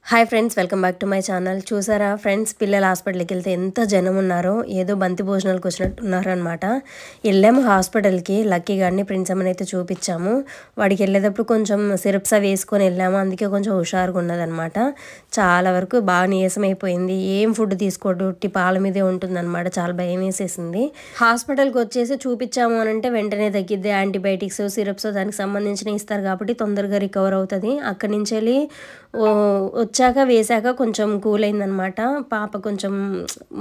Hi friends, welcome back to my channel. చూసారా friends, పిల్లల హాస్పిటల్కి వెళ్తే ఎంత జనం ఉన్నారో, ఏదో బంతి భోజనాలకు వచ్చినట్టు ఉన్నారనమాట. వెళ్ళాము హాస్పిటల్కి. లక్కీ గారిని ప్రిన్స్ అమ్మని అయితే చూపించాము. వాడికి వెళ్ళేటప్పుడు కొంచెం సిరప్స్ అవి వేసుకొని వెళ్ళాము, అందుకే కొంచెం హుషారుగా ఉన్నదనమాట. చాలా వరకు బాగా నీరసం అయిపోయింది. ఏం ఫుడ్ తీసుకోడు, పాల మీదే ఉంటుందన్నమాట. చాలా భయం వేసేసింది. హాస్పిటల్కి వచ్చేసి చూపించాము అని అంటే వెంటనే తగ్గిద్ది. యాంటీబయాటిక్స్, సిరప్స్ దానికి సంబంధించిన ఇస్తారు కాబట్టి తొందరగా రికవర్ అవుతుంది. అక్కడి నుంచి వెళ్ళి వచ్చాక వేసాక కొంచెం కూల్ అయిందనమాట. పాప కొంచెం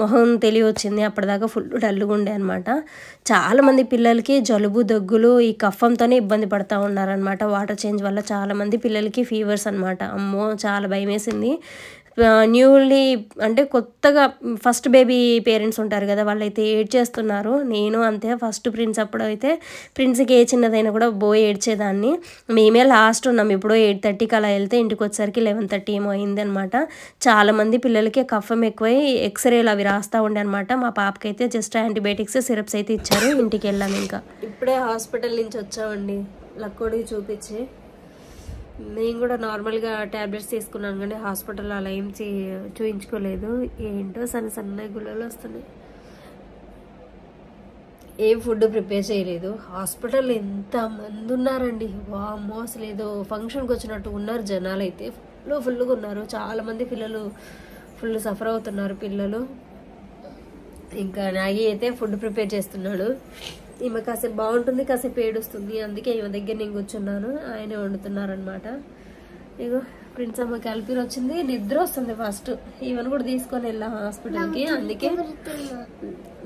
మొహం తెలియొచ్చింది. అప్పటిదాకా ఫుల్ డల్గా ఉండే అనమాట. చాలామంది పిల్లలకి జలుబు, దగ్గులు, ఈ కఫంతోనే ఇబ్బంది పడుతూ ఉన్నారనమాట. వాటర్ చేంజ్ వల్ల చాలామంది పిల్లలకి ఫీవర్స్ అనమాట. అమ్మో, చాలా భయం వేసింది. న్యూలీ అంటే కొత్తగా ఫస్ట్ బేబీ పేరెంట్స్ ఉంటారు కదా, వాళ్ళైతే ఏడ్చేస్తున్నారు. నేను అంతే, ఫస్ట్ ప్రిన్స్ అప్పుడు అయితే ప్రిన్స్కి ఏ చిన్నదైనా కూడా ఏడ్చేదాన్ని. మేమే లాస్ట్ ఉన్నాం. ఇప్పుడు 8:30కి అలా వెళ్తే ఇంటికి వచ్చేసరికి 11:30 ఏమో అయిందనమాట. చాలామంది పిల్లలకి కఫం ఎక్కువై ఎక్స్రేలు అవి రాస్తూ ఉండే అనమాట. మా పాపకైతే జస్ట్ యాంటీబయాటిక్స్, సిరప్స్ అయితే ఇచ్చారు. ఇంటికి వెళ్ళాము. ఇంకా ఇప్పుడే హాస్పిటల్ నుంచి వచ్చామండి, లక్కోడికి చూపించి. నేను కూడా నార్మల్గా ట్యాబ్లెట్స్ తీసుకున్నాను, కానీ హాస్పిటల్లో అలా ఏం చూయించుకోలేదు. ఏంటో సన్న గుళ్ళలు వస్తున్నాయి. ఏం ఫుడ్ ప్రిపేర్ చేయలేదు. హాస్పిటల్ ఎంతమంది ఉన్నారండి, వామ్మో, అసలు ఏదో ఫంక్షన్కి వచ్చినట్టు ఉన్నారు జనాలు. అయితే ఫుల్గా ఉన్నారు. చాలామంది పిల్లలు ఫుల్ సఫర్ అవుతున్నారు పిల్లలు. ఇంకా నాగి అయితే ఫుడ్ ప్రిపేర్ చేస్తున్నాడు. ఈమె కాసేపు బాగుంటుంది, కాసేపు ఏడుస్తుంది. అందుకే ఈమె దగ్గర నేను కూర్చున్నాను. ఆయనే వండుతున్నారనమాట. ఇగో ప్రిన్స్ అమ్మ కలిపిరి వచ్చింది, నిద్ర వస్తుంది. ఫస్ట్ ఈవెన్ కూడా తీసుకొని వెళ్ళాం హాస్పిటల్కి, అందుకే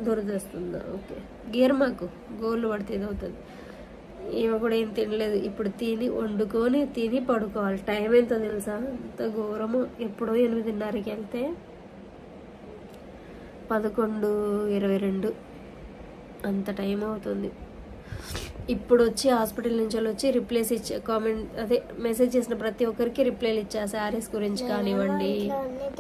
దురదొస్తుందా. ఓకే, గేర్ మాకు గోళ్ళు పడితే ఇది అవుతుంది. ఈమె కూడా ఏం తినలేదు. ఇప్పుడు వండుకొని తిని పడుకోవాలి. టైం ఎంతో తెలుసా, అంత ఘోరము. ఎప్పుడో 8:30కి వెళ్తే 11:22 అంత టైం అవుతుంది. ఇప్పుడు వచ్చి హాస్పిటల్ నుంచి వచ్చి రిప్లైస్ ఇచ్చా, మెసేజ్ చేసిన ప్రతి ఒక్కరికి రిప్లైలు ఇచ్చా. శారీస్ గురించి కానివ్వండి,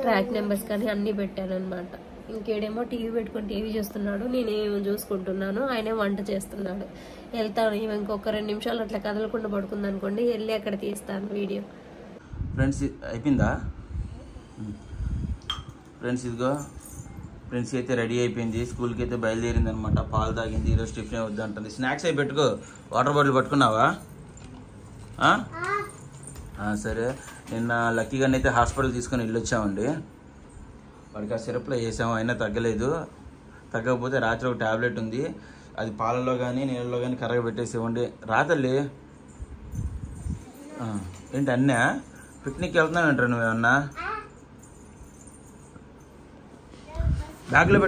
ట్రాక్ నెంబర్స్ కానీ అన్నీ పెట్టాను అనమాట. ఇంకేడేమో టీవీ పెట్టుకొని టీవీ చూస్తున్నాడు, నేనేమో చూసుకుంటున్నాను. ఆయనే వంట చేస్తున్నాడు. వెళ్తాను. ఇంకొక 2 నిమిషాలు అట్లా కదలకుండా పడుకుంది అనుకోండి, వెళ్ళి అక్కడ తీస్తాను వీడియో. ఫ్రెండ్స్ అయిపోయిందా ఫ్రెండ్స్? ఇదిగో ఫ్రెండ్స్ అయితే రెడీ అయిపోయింది, స్కూల్కి అయితే బయలుదేరింది అనమాట. పాలు తాగింది. ఈరోజు టిఫిన్ వద్దంటుంది. స్నాక్స్ అయి పెట్టుకో. వాటర్ బాటిల్ పట్టుకున్నావా? సరే. నిన్న లక్కీ గారిని అయితే హాస్పిటల్ తీసుకొని వెళ్ళొచ్చామండి. వాడికి ఆ సిరప్లో వేసాము, అయినా తగ్గలేదు. తగ్గకపోతే రాత్రి ఒక ట్యాబ్లెట్ ఉంది, అది పాలలో కానీ నీళ్ళలో కానీ కరగబెట్టేసి ఇవ్వండి. రాతల్లి ఏంటి అన్నా పిక్నిక్కి వెళ్తున్నానంటారు నువ్వేమన్నా? బ్యాగ్లో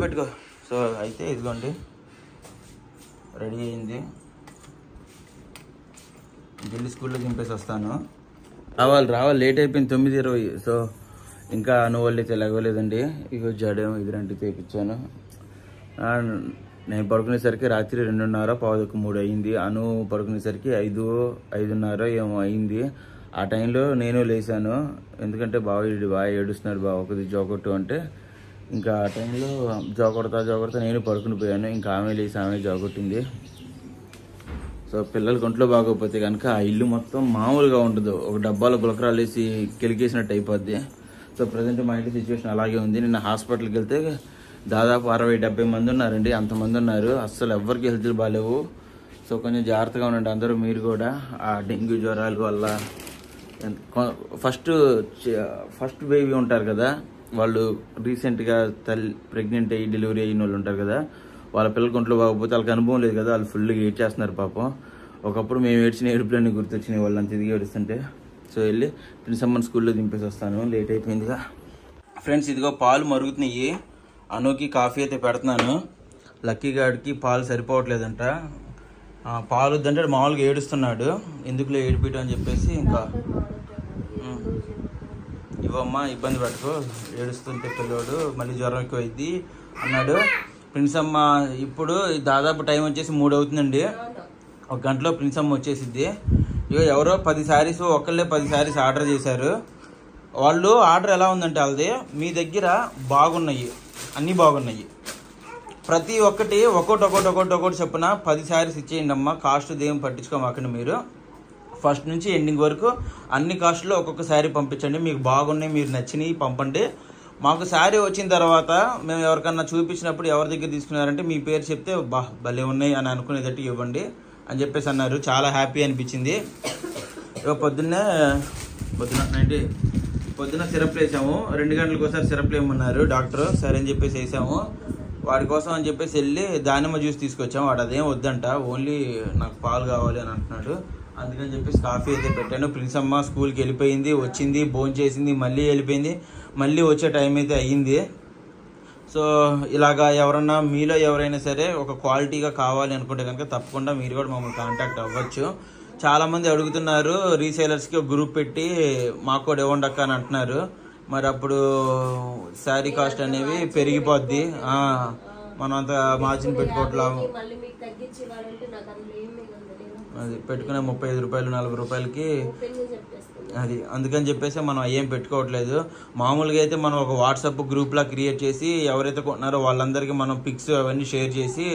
పెట్టుకో. సో అయితే ఇదిగోండి రెడీ అయింది. వెళ్ళి స్కూల్లో దింపేసి వస్తాను. రావాలి, లేట్ అయిపోయింది, 9:20. సో ఇంకా నువ్వు వాళ్ళు అయితే లేవలేదండి. ఇగో జడేమో ఇదిరంటి తెప్పించాను. నేను పడుకునేసరికి రాత్రి 2:30, 2:45 అయింది. అను పడుకునేసరికి 5:30 ఏమో అయింది. ఆ టైంలో నేను లేచాను, ఎందుకంటే బాగా ఏడుస్తున్నాడు. బాగా ఒకది జోకొట్టు అంటే, ఇంకా ఆ టైంలో జోకొడతా నేను పడుకుని పోయాను. ఇంకా ఆమె లేచి ఆమె జోకొట్టింది. సో పిల్లలకి ఒంట్లో బాగోకపోతే కనుక ఆ ఇల్లు మొత్తం మామూలుగా ఉండదు, ఒక డబ్బాలో గులకరాలు వేసి కెలికేసినట్టు అయిపోద్ది. సో ప్రజెంట్ మా ఇంటి సిచ్యువేషన్ అలాగే ఉంది. నిన్న హాస్పిటల్కి వెళ్తే దాదాపు 60-70 మంది ఉన్నారండి. అంతమంది ఉన్నారు. అస్సలు ఎవరికి హెల్త్లు బాగాలేవు. సో కొంచెం జాగ్రత్తగా ఉండండి అందరూ. మీరు కూడా ఆ డెంగ్యూ జ్వరాల వల్ల ఫస్ట్ బేబీ ఉంటారు కదా, వాళ్ళు రీసెంట్గా ప్రెగ్నెంట్ అయ్యి డెలివరీ అయిన వాళ్ళు ఉంటారు కదా, వాళ్ళ పిల్లలకి ఒంట్లో బాగోకపోతే వాళ్ళకి అనుభవం లేదు కదా, వాళ్ళు ఫుల్గా ఏడ్చేస్తున్నారు పాపం. ఒకప్పుడు మేము ఏడ్చిన ఏడుపులన్నీ గుర్తొచ్చినాయి వాళ్ళు అంత ఇదిగా ఏడుస్తుంటే. సో వెళ్ళి ప్రిన్స్ అమ్మని స్కూల్లో దింపేసి వస్తాను, లేట్ అయిపోయిందిగా. ఫ్రెండ్స్ ఇదిగో పాలు మరుగుతున్నాయి. అనుకి కాఫీ అయితే పెడుతున్నాను. లక్కీ గాడికి పాలు సరిపోవట్లేదంట. పాలు వద్దంటే మామూలుగా ఏడుస్తున్నాడు. ఎందుకులే ఏడిపించడం అని చెప్పేసి ఇంకా ఇవ్వమ్మా, ఇబ్బంది పెట్టుకో, ఏడుస్తుంటే పిల్లోడు మళ్ళీ జ్వరం ఎక్కువ అయింది అన్నాడు. ప్రిన్స్ అమ్మ ఇప్పుడు దాదాపు టైం వచ్చేసి 3 అవుతుందండి. 1 గంటలో ప్రిన్స్ అమ్మ వచ్చేసిద్ది. ఇక ఎవరో 10 శారీస్ ఒకళ్ళే 10 శారీస్ ఆర్డర్ చేశారు. వాళ్ళు ఆర్డర్ ఎలా ఉందంటే వాళ్ళది, మీ దగ్గర బాగున్నాయి, అన్నీ బాగున్నాయి, ప్రతి ఒక్కటి ఒక్కొక్కటి చొప్పున 10 శారీస్ ఇచ్చేయండి అమ్మ, కాస్ట్ దేం పట్టించుకోమాకండి మీరు, ఫస్ట్ నుంచి ఎండింగ్ వరకు అన్ని కాస్ట్లో ఒక్కొక్క శారీ పంపించండి. మీకు బాగున్నాయి, మీరు నచ్చినవి పంపండి. మాకు శారీ వచ్చిన తర్వాత మేము ఎవరికన్నా చూపించినప్పుడు ఎవరి దగ్గర తీసుకున్నారంటే మీ పేరు చెప్తే భలే ఉన్నాయి అని అనుకునేటట్టు ఇవ్వండి అని చెప్పేసి అన్నారు. చాలా హ్యాపీ అనిపించింది. పొద్దున సిరప్లు వేసాము. 2 గంటలకు ఒకసారి సిరప్లు వేయమన్నారు డాక్టర్. సరే అని చెప్పేసి వేసాము. వాడి కోసం అని చెప్పేసి వెళ్ళి దానిమ్మ జ్యూస్ తీసుకొచ్చాము. వాడు అదేం వద్దంట, ఓన్లీ నాకు పాలు కావాలి అని అంటున్నాడు. అందుకని చెప్పేసి కాఫీ అయితే పెట్టాను. ప్రిన్సమ్మ స్కూల్కి వెళ్ళిపోయింది, వచ్చింది, భోజనం చేసింది, మళ్ళీ వెళ్ళిపోయింది. మళ్ళీ వచ్చే టైం అయితే అయ్యింది. సో ఇలాగా ఎవరన్నా మీలో ఎవరైనా సరే ఒక క్వాలిటీగా కావాలి అనుకుంటే కనుక తప్పకుండా మీరు కూడా మమ్మల్ని కాంటాక్ట్ అవ్వచ్చు. చాలామంది అడుగుతున్నారు, రీసేలర్స్కి ఒక గ్రూప్ పెట్టి మాకు కూడా ఇవ్వండి అక్క అని అంటున్నారు. మరి అప్పుడు శారీ కాస్ట్ అనేవి పెరిగిపోద్ది. మనం అంత మార్జిన్ పెట్టుకోవట్లేము. అది పెట్టుకునే 35 రూపాయలు 40 రూపాయలకి అది. అందుకని చెప్పేసి మనం ఏం పెట్టుకోవట్లేదు. మామూలుగా అయితే మనం ఒక వాట్సాప్ గ్రూప్లా క్రియేట్ చేసి ఎవరైతే కొంటున్నారో వాళ్ళందరికీ మనం పిక్స్ అవన్నీ షేర్ చేసి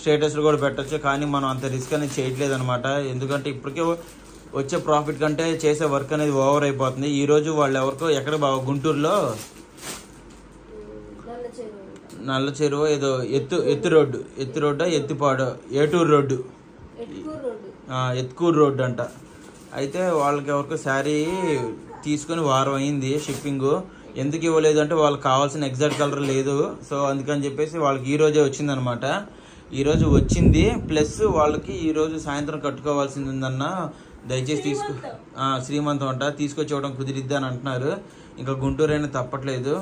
స్టేటస్లు కూడా పెట్టచ్చు. కానీ మనం అంత రిస్క్ అనేది చేయట్లేదు అనమాట. ఎందుకంటే ఇప్పటికే వచ్చే ప్రాఫిట్ కంటే చేసే వర్క్ అనేది ఓవర్ అయిపోతుంది. ఈరోజు వాళ్ళు ఎవరికో ఎక్కడ గుంటూరులో నల్ల చెరువు ఏదో ఎత్తు రోడ్డు ఎత్తిపాడు ఏటూరు రోడ్డు ఎత్కూరు రోడ్డు అంట. అయితే వాళ్ళకి ఎవరికో శారీ తీసుకొని వారం అయింది షిప్పింగ్. ఎందుకు ఇవ్వలేదు అంటే వాళ్ళకి కావాల్సిన ఎగ్జాక్ట్ కలర్ లేదు. సో అందుకని చెప్పేసి వాళ్ళకి ఈరోజే వచ్చిందనమాట. ఈరోజు వచ్చింది. ప్లస్ వాళ్ళకి ఈరోజు సాయంత్రం కట్టుకోవాల్సింది ఉందన్న, దయచేసి శ్రీమంతం అంట, తీసుకొచ్చి ఇవ్వడం కుదిరిద్ది అని అంటున్నారు. ఇంకా గుంటూరు అయినా తప్పట్లేదు.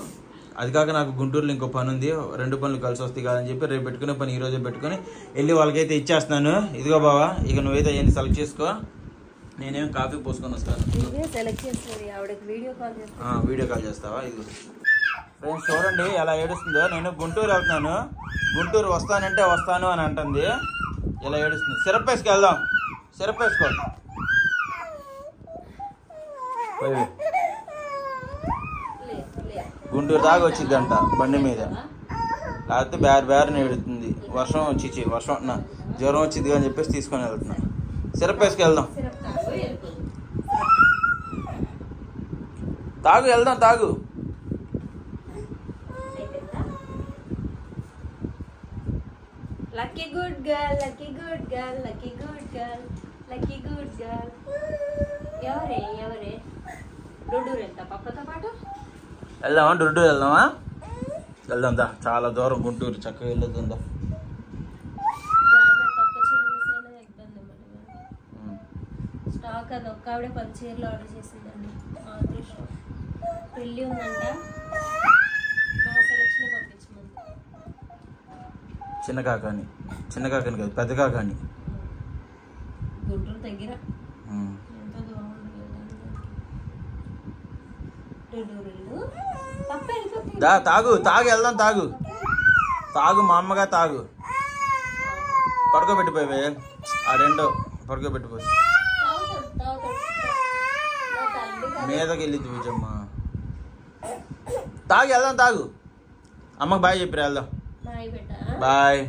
అది కాక నాకు గుంటూరులో ఇంకో పని ఉంది, 2 పనులు కలిసి వస్తాయి కాదని చెప్పి రేపు పెట్టుకునే పని ఈరోజే పెట్టుకుని వెళ్ళి వాళ్ళకైతే ఇచ్చేస్తున్నాను. ఇదిగో బావా, ఇక నువ్వైతే అవన్నీ సెలెక్ట్ చేసుకో, నేనేం కాఫీ పోసుకొని వస్తాను. వీడియో కాల్ చేస్తావా? ఇది ఫ్రెండ్స్ చూడండి ఎలా ఏడుస్తుందో. నేను గుంటూరు వెళ్తున్నాను, గుంటూరు వస్తానంటే వస్తాను అని అంటుంది. ఇలా ఏడుస్తుంది. సిరప్ వేసుకు వెళ్దాం, సిరప్ వేసుకో. గుంటూరు దాకా వచ్చిందంట బండి మీద, లేకపోతే బేరని ఏడుతుంది. వర్షం జ్వరం వచ్చింది అని చెప్పేసి తీసుకొని వెళ్తున్నా. సిరప్ వేసుకు వెళ్దాం, తాగు. Lucky good girl, lucky good girl, lucky good girl, lucky good girl. ఎవరే డొడ్డూరు వెళ్తా పక్కతో పాటు వెళ్దామా? వెళ్దాం దా. చాలా దూరం గుంటూరు, చక్కగా వెళ్ళొద్దా. స్టాక్ అది ఒక్క ఆవిడ 10 చీరలు ఆర్డర్ చేసిందండి. పెళ్ళి ఉందంట, నా సెలెక్షన్ పంపించమంది. చిన్న కాకాని కాదు, పెద్ద కాకాని, గుంటూరు దగ్గర. ఎంతో దూరం ఉండలేదు. తాగు వెళ్దాం. తాగు మా అమ్మగా తాగు. పడుకోబెట్టిపోయావే ఆ రెండో పడుకోబెట్టిపోయి మీదకి వెళ్ళిద్ది విజయమ్మ. వెళ్దాం. అమ్మకి బాయ్ చెప్పిరా, వెళ్దాం. బాయ్.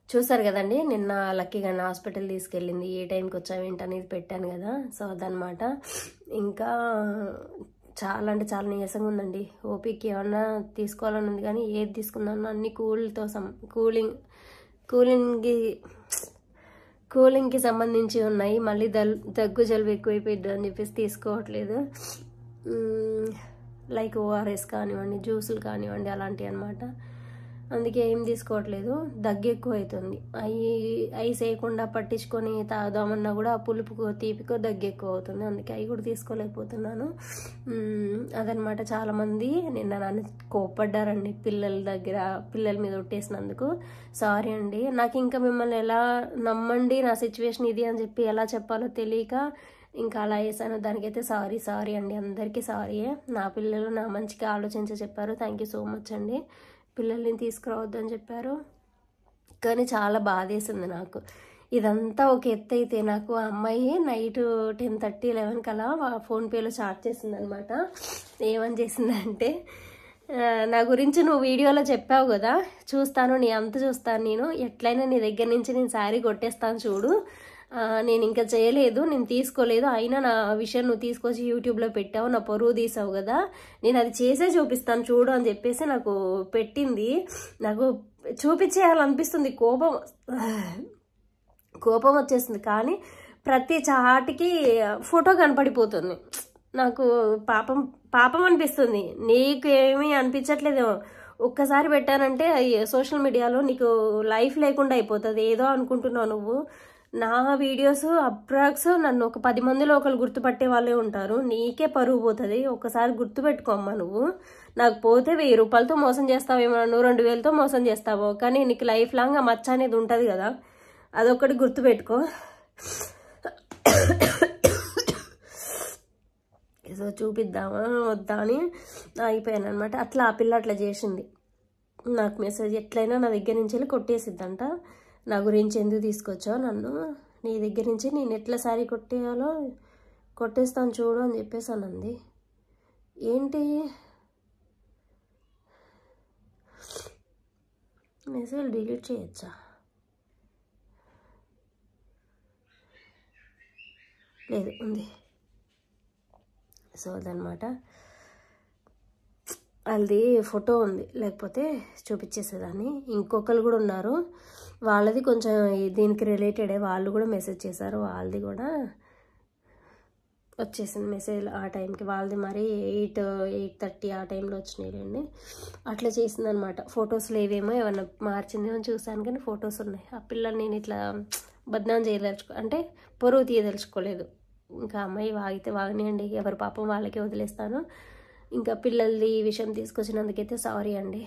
చూసారు కదండి, నిన్న లక్కీ గన్న హాస్పిటల్ తీసుకెళ్ళింది. ఏ టైంకి వచ్చావేంటి అనేది పెట్టాను కదా. సో అదనమాట. ఇంకా చాలా అంటే చాలా నీరసంగా ఉందండి. ఓపీకి ఏమన్నా తీసుకోవాలని ఉంది కానీ ఏది తీసుకుందామన్నా అన్ని కూలింగ్కి సంబంధించి ఉన్నాయి. మళ్ళీ దగ్గు జలుబు ఎక్కువైపోయిద్ది అని చెప్పేసి తీసుకోవట్లేదు. లైక్ ఓఆర్ఎస్ కానివ్వండి, జ్యూసులు కానివ్వండి, అలాంటివి అనమాట. అందుకే ఏం తీసుకోవట్లేదు. దగ్గు ఎక్కువ అవుతుంది. ఐస్ వేయకుండా పట్టించుకొని తాగుదామన్నా కూడా ఆ పులుపుకో తీపికో దగ్గు ఎక్కువ అవుతుంది. అందుకే అవి కూడా తీసుకోలేకపోతున్నాను. అదనమాట. చాలామంది నిన్న నన్ను కోప్పడ్డారండి పిల్లల మీద ఒట్టేసినందుకు. సారీ అండి. నాకు ఇంకా మిమ్మల్ని ఎలా నమ్మండి, నా సిచ్యువేషన్ ఇది అని చెప్పి ఎలా చెప్పాలో తెలియక ఇంకా అలా వేసాను. దానికైతే సారీ అండి. అందరికీ సారీయే. నా పిల్లలు నా మంచిగా ఆలోచించి చెప్పారు. థ్యాంక్ యూ సో మచ్ అండి. పిల్లల్ని తీసుకురావద్దని చెప్పారు. కానీ చాలా బాధేసింది నాకు. ఇదంతా ఒక ఎత్తు అయితే నాకు ఆ అమ్మాయి నైట్ 10:30, 11 కలా ఫోన్పేలో చార్జ్ చేసింది అనమాట. ఏమని చేసిందంటే, నా గురించి నువ్వు వీడియోలో చెప్పావు కదా, చూస్తాను, నీ అంత చూస్తాను, నేను ఎట్లయినా నీ దగ్గర నుంచి నేను శారీ కొట్టేస్తాను చూడు. నేను ఇంకా చేయలేదు, నేను తీసుకోలేదు, అయినా నా విషయం నువ్వు తీసుకొచ్చి యూట్యూబ్లో పెట్టావు, నా పరువు తీసావు కదా, నేను అది చేసే చూపిస్తాను చూడు అని చెప్పేసి నాకు పెట్టింది. నాకు చూపించేయాలనిపిస్తుంది, కోపం వచ్చేస్తుంది. కానీ ప్రతి చాటికి ఫోటో కనపడిపోతుంది. నాకు పాపం అనిపిస్తుంది. నీకు ఏమీ అనిపించట్లేదు. ఒక్కసారి పెట్టానంటే సోషల్ మీడియాలో నీకు లైఫ్ లేకుండా అయిపోతుంది. ఏదో అనుకుంటున్నావు నువ్వు. నా వీడియోస్ అప్రాక్స్ నన్ను ఒక 10 మందిలో ఒకరు గుర్తుపట్టే వాళ్ళే ఉంటారు. నీకే పరువు పోతుంది. ఒక్కసారి గుర్తుపెట్టుకోమ్మా. నువ్వు నాకు పోతే 1000 రూపాయలతో మోసం చేస్తావేమో, నువ్వు 2000తో మోసం చేస్తావో, కానీ నీకు లైఫ్ లాంగ్ ఆ మచ్చ అనేది ఉంటుంది కదా, అదొక్కటి గుర్తుపెట్టుకో. ఏదో చూపిద్దామా వద్దా అని ఆగిపోయాను అనమాట. అట్లా ఆ పిల్ల అట్లా చేసింది. నాకు మెసేజ్ ఎట్లయినా నా దగ్గర నుంచి వెళ్ళి కొట్టేసిద్దంట. నా గురించి ఎందుకు తీసుకొచ్చావు నన్ను, నీ దగ్గర నుంచి నేను ఎట్లా శారీ కొట్టేయాలో కొట్టేస్తాను చూడు అని చెప్పేసి అనంది. ఏంటి మెసేజ్ డిలీట్ చేయొచ్చా? లేదు, ఉంది. సో అదనమాట. వాళ్ళది ఫోటో ఉంది, లేకపోతే చూపించేసేదాన్ని. ఇంకొకరు కూడా ఉన్నారు, వాళ్ళది కొంచెం దీనికి రిలేటెడే, వాళ్ళు కూడా మెసేజ్ చేశారు. వాళ్ళది కూడా వచ్చేసింది మెసేజ్ ఆ టైంకి. వాళ్ళది మరి 8:30 ఆ టైంలో వచ్చినాయిలేండి. అట్లా చేసిందనమాట. ఫొటోస్ లేవేమో, ఏమన్నా మార్చిందేమో చూసాను, కానీ ఫొటోస్ ఉన్నాయి. ఆ పిల్లల్ని నేను ఇట్లా బద్నాం అంటే పొరుగు తీయదలుచుకోలేదు. ఇంకా అమ్మాయి వాగితే వాగనియండి, ఎవరి పాపం వాళ్ళకే వదిలేస్తాను. ఇంకా పిల్లలది విషయం తీసుకొచ్చినందుకైతే సారీ అండి.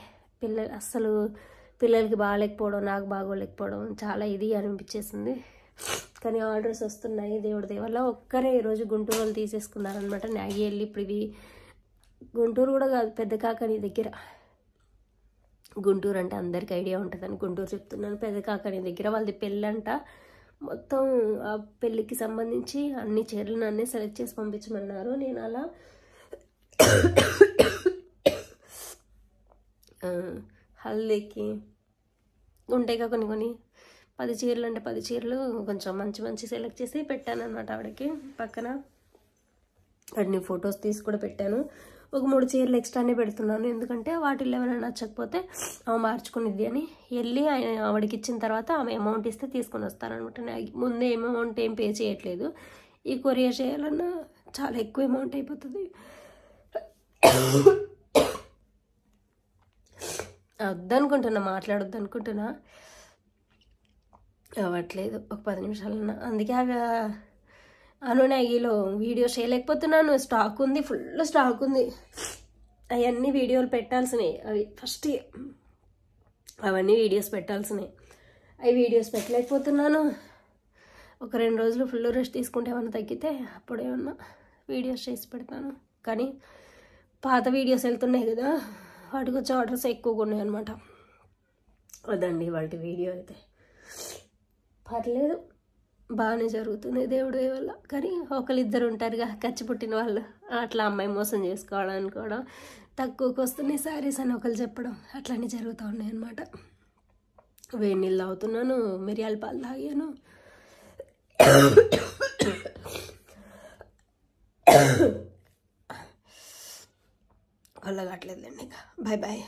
పిల్లలకి బాగాలేకపోవడం, నాకు బాగోలేకపోవడం చాలా ఇది అనిపించేసింది. కానీ ఆర్డర్స్ వస్తున్నాయి దేవుడి దయ వల్ల. ఒక్కరే ఈరోజు గుంటూరు వాళ్ళు తీసేసుకున్నారనమాట. నాగి వెళ్ళి ఇప్పుడు ఇది గుంటూరు కూడా కాదు, పెద్ద కాకని దగ్గర. గుంటూరు అంటే అందరికి ఐడియా ఉంటుందని గుంటూరు చెప్తున్నాను. పెద్ద కాకని దగ్గర వాళ్ళది పెళ్ళంట. మొత్తం ఆ పెళ్ళికి సంబంధించి అన్ని చీరలను అన్నీ సెలెక్ట్ చేసి పంపించమన్నారు. నేను అలా హల్దీకి ఉంటాయిగా కొన్ని 10 చీరలు అంటే 10 చీరలు కొంచెం మంచి సెలెక్ట్ చేసి పెట్టాను అనమాట ఆవిడకి. పక్కన అన్ని ఫొటోస్ తీసి కూడా పెట్టాను. ఒక 3 చీరలు ఎక్స్ట్రానే పెడుతున్నాను, ఎందుకంటే వాటిల్లో ఏమైనా నచ్చకపోతే ఆమె మార్చుకునిద్ది అని. వెళ్ళి ఆవిడకి ఇచ్చిన తర్వాత ఆమె అమౌంట్ ఇస్తే తీసుకొని వస్తానమాట. ముందే అమౌంట్ ఏం పే చేయట్లేదు. ఈ కొరియర్ చేయాలన్నా చాలా ఎక్కువ అమౌంట్ అయిపోతుంది. వద్దనుకుంటున్నా, మాట్లాడొద్దనుకుంటున్నా, అవ్వట్లేదు. ఒక 10 నిమిషాలన్నా. అందుకే అనునాగిలో వీడియో చేయలేకపోతున్నాను. స్టాక్ ఉంది, ఫుల్ స్టాక్ ఉంది. అవన్నీ వీడియోలు పెట్టాల్సినాయి. అవి ఫస్ట్ అవన్నీ వీడియోస్ పెట్టాల్సినాయి. అవి వీడియోస్ పెట్టలేకపోతున్నాను. ఒక 2 రోజులు ఫుల్ రెస్ట్ తీసుకుంటే ఏమన్నా తగ్గితే అప్పుడు ఏమన్నా వీడియోస్ చేసి పెడతాను. కానీ పాత వీడియోస్ వెళ్తున్నాయి కదా, వాటికి వచ్చే ఆర్డర్స్ ఎక్కువగా ఉన్నాయి అనమాట. అదండి వాటి వీడియో అయితే. పర్లేదు, బాగానే జరుగుతుంది దేవుడి వల్ల. కానీ ఒకరిద్దరు ఉంటారుగా ఖర్చు పుట్టిన వాళ్ళు, అట్లా అమ్మాయి మోసం చేసుకోవడం అనుకోవడం, తక్కువకి వస్తున్నాయి శారీస్ అని ఒకరు చెప్పడం, అట్లానే జరుగుతూ ఉన్నాయి అనమాట. వేడి నీళ్ళు తాగుతున్నాను, మిరియాల పాలు తాగాను. వల్ల కావట్లేదండి. ఇంకా బాయ్.